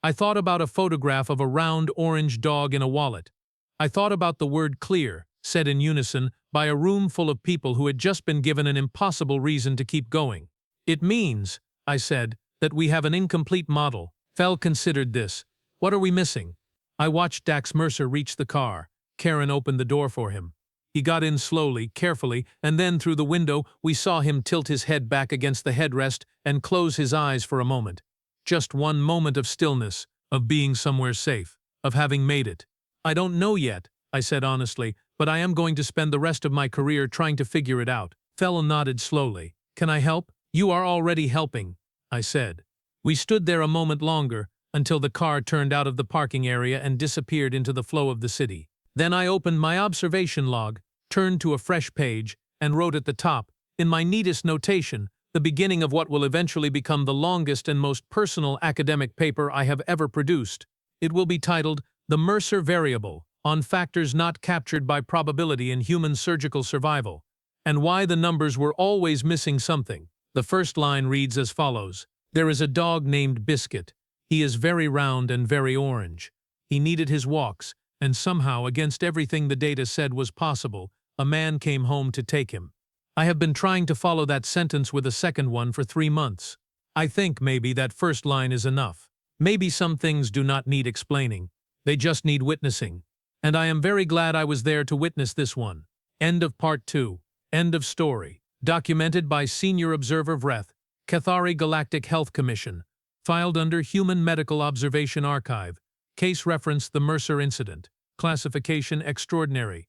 I thought about a photograph of a round orange dog in a wallet. I thought about the word clear, said in unison by a room full of people who had just been given an impossible reason to keep going. "It means," I said, "that we have an incomplete model." Phell considered this. "What are we missing?" I watched Dax Mercer reach the car. Karen opened the door for him. He got in slowly, carefully, and then through the window we saw him tilt his head back against the headrest and close his eyes for a moment. Just one moment of stillness, of being somewhere safe, of having made it. "I don't know yet," I said honestly, "but I am going to spend the rest of my career trying to figure it out." Phell nodded slowly. "Can I help?" "You are already helping," I said. We stood there a moment longer, until the car turned out of the parking area and disappeared into the flow of the city. Then I opened my observation log, turned to a fresh page, and wrote at the top, in my neatest notation, the beginning of what will eventually become the longest and most personal academic paper I have ever produced. It will be titled, "The Mercer Variable, on Factors Not Captured by Probability in Human Surgical Survival, and Why the Numbers Were Always Missing Something." The first line reads as follows. "There is a dog named Biscuit. He is very round and very orange. He needed his walks, and somehow, against everything the data said was possible, a man came home to take him." I have been trying to follow that sentence with a second one for 3 months. I think maybe that first line is enough. Maybe some things do not need explaining. They just need witnessing. And I am very glad I was there to witness this one. End of Part 2. End of story. Documented by Senior Observer Vreth, Kaselo Galactic Health Commission. Filed under Human Medical Observation Archive. Case reference: the Mercer Incident. Classification: extraordinary.